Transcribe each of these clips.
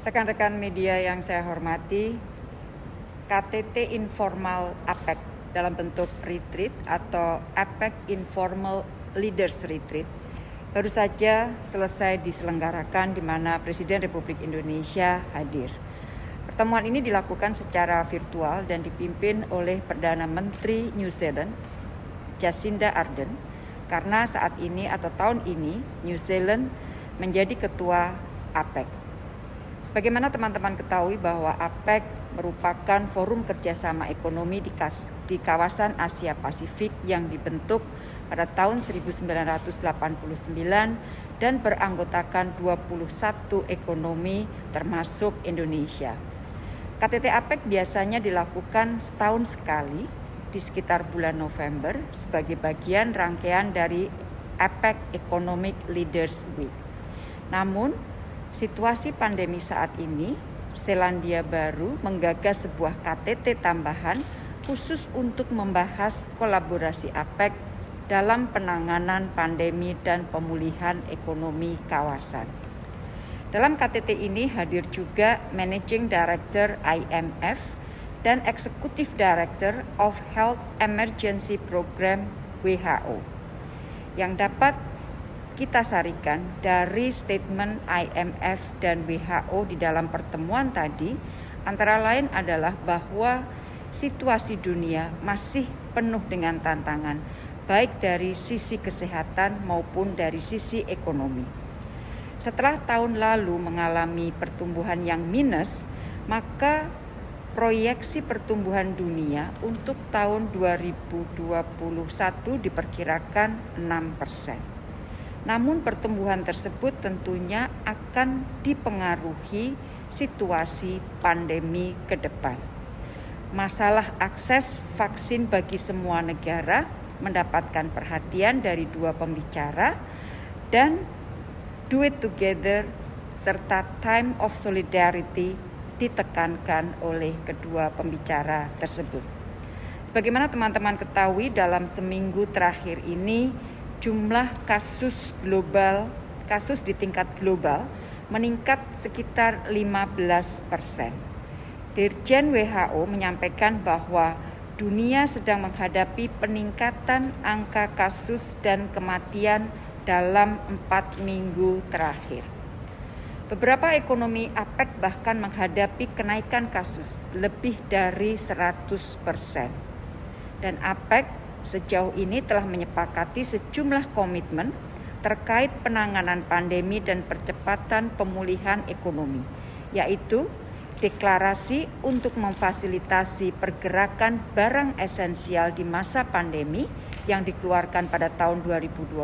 Rekan-rekan media yang saya hormati, KTT Informal APEC dalam bentuk retreat atau APEC Informal Leaders Retreat baru saja selesai diselenggarakan di mana Presiden Republik Indonesia hadir. Pertemuan ini dilakukan secara virtual dan dipimpin oleh Perdana Menteri New Zealand, Jacinda Ardern, karena saat ini atau tahun ini New Zealand menjadi ketua APEC. Sebagaimana teman-teman ketahui bahwa APEC merupakan forum kerjasama ekonomi di kawasan Asia Pasifik yang dibentuk pada tahun 1989 dan beranggotakan 21 ekonomi termasuk Indonesia. KTT APEC biasanya dilakukan setahun sekali di sekitar bulan November sebagai bagian rangkaian dari APEC Economic Leaders Week. Namun, situasi pandemi saat ini, Selandia Baru menggagas sebuah KTT tambahan khusus untuk membahas kolaborasi APEC dalam penanganan pandemi dan pemulihan ekonomi kawasan. Dalam KTT ini hadir juga Managing Director IMF dan Executive Director of Health Emergency Program WHO. Yang dapat kita sarikan dari statement IMF dan WHO di dalam pertemuan tadi, antara lain adalah bahwa situasi dunia masih penuh dengan tantangan, baik dari sisi kesehatan maupun dari sisi ekonomi. Setelah tahun lalu mengalami pertumbuhan yang minus, maka proyeksi pertumbuhan dunia untuk tahun 2021 diperkirakan 6%. Namun pertumbuhan tersebut tentunya akan dipengaruhi situasi pandemi ke depan. Masalah akses vaksin bagi semua negara mendapatkan perhatian dari dua pembicara, dan do it together serta time of solidarity ditekankan oleh kedua pembicara tersebut. Sebagaimana teman-teman ketahui, dalam seminggu terakhir ini jumlah kasus di tingkat global meningkat sekitar 15%. Dirjen WHO menyampaikan bahwa dunia sedang menghadapi peningkatan angka kasus dan kematian dalam 4 minggu terakhir. Beberapa ekonomi APEC bahkan menghadapi kenaikan kasus lebih dari 100%. Dan APEC sejauh ini telah menyepakati sejumlah komitmen terkait penanganan pandemi dan percepatan pemulihan ekonomi, yaitu deklarasi untuk memfasilitasi pergerakan barang esensial di masa pandemi yang dikeluarkan pada tahun 2020,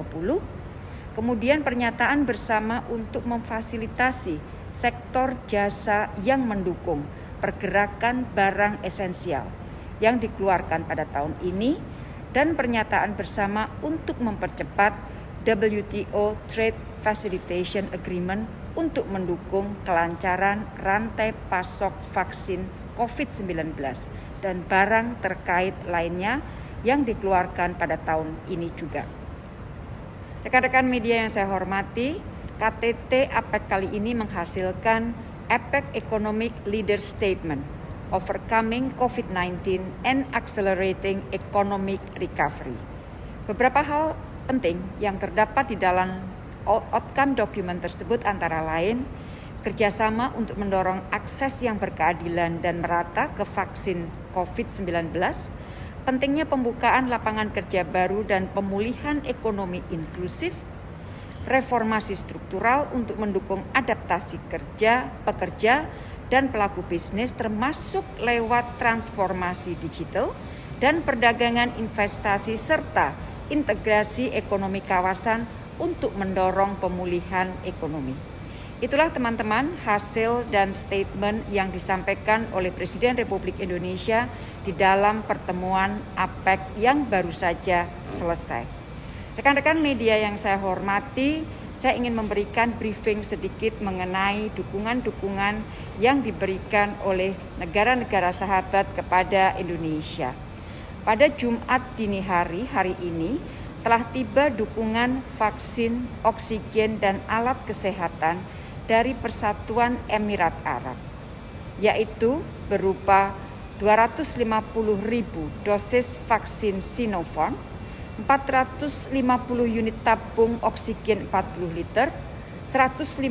kemudian pernyataan bersama untuk memfasilitasi sektor jasa yang mendukung pergerakan barang esensial yang dikeluarkan pada tahun ini, dan pernyataan bersama untuk mempercepat WTO Trade Facilitation Agreement untuk mendukung kelancaran rantai pasok vaksin COVID-19 dan barang terkait lainnya yang dikeluarkan pada tahun ini juga. Rekan-rekan media yang saya hormati, KTT APEC kali ini menghasilkan APEC Economic Leader Statement, Overcoming COVID-19 and Accelerating Economic Recovery. Beberapa hal penting yang terdapat di dalam outcome dokumen tersebut antara lain kerjasama untuk mendorong akses yang berkeadilan dan merata ke vaksin COVID-19, pentingnya pembukaan lapangan kerja baru dan pemulihan ekonomi inklusif, reformasi struktural untuk mendukung adaptasi pekerja dan pelaku bisnis termasuk lewat transformasi digital dan perdagangan investasi serta integrasi ekonomi kawasan untuk mendorong pemulihan ekonomi. Itulah teman-teman hasil dan statement yang disampaikan oleh Presiden Republik Indonesia di dalam pertemuan APEC yang baru saja selesai. Rekan-rekan media yang saya hormati, saya ingin memberikan briefing sedikit mengenai dukungan-dukungan yang diberikan oleh negara-negara sahabat kepada Indonesia. Pada Jumat dini hari ini telah tiba dukungan vaksin, oksigen, dan alat kesehatan dari Persatuan Emirat Arab, yaitu berupa 250.000 dosis vaksin Sinopharm, 450 unit tabung oksigen 40 liter, 150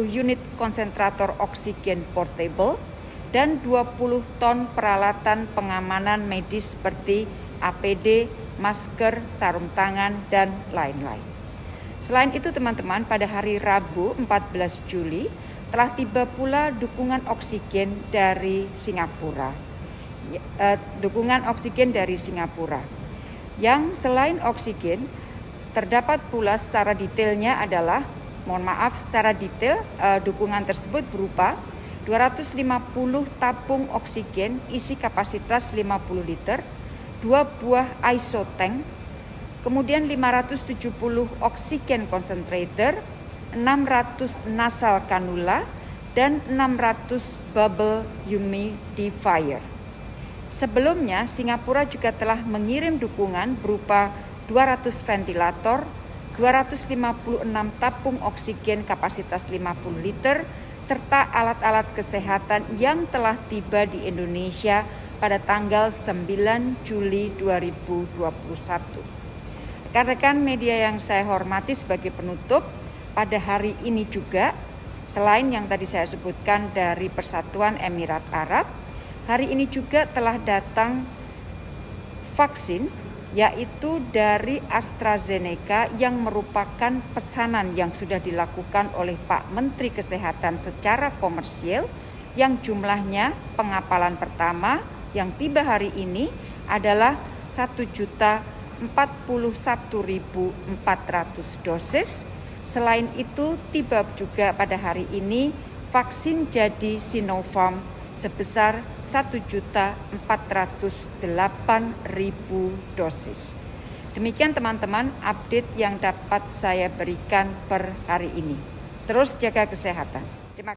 unit konsentrator oksigen portable, dan 20 ton peralatan pengamanan medis seperti APD, masker, sarung tangan, dan lain-lain. Selain itu teman-teman, pada hari Rabu 14 Juli telah tiba pula dukungan oksigen dari Singapura. Yang selain oksigen, terdapat pula secara detailnya adalah, secara detail dukungan tersebut berupa 250 tabung oksigen isi kapasitas 50 liter, 2 buah ISO tank, kemudian 570 oksigen concentrator, 600 nasal kanula, dan 600 bubble humidifier. Sebelumnya, Singapura juga telah mengirim dukungan berupa 200 ventilator, 256 tabung oksigen kapasitas 50 liter, serta alat-alat kesehatan yang telah tiba di Indonesia pada tanggal 9 Juli 2021. Rekan-rekan media yang saya hormati, sebagai penutup, pada hari ini juga, selain yang tadi saya sebutkan dari Persatuan Emirat Arab, hari ini juga telah datang vaksin, yaitu dari AstraZeneca, yang merupakan pesanan yang sudah dilakukan oleh Pak Menteri Kesehatan secara komersial, yang jumlahnya pengapalan pertama yang tiba hari ini adalah 1.041.400 dosis. Selain itu tiba juga pada hari ini vaksin jadi Sinopharm sebesar 1.408.000 dosis. Demikian teman-teman update yang dapat saya berikan per hari ini. Terus jaga kesehatan. Terima kasih.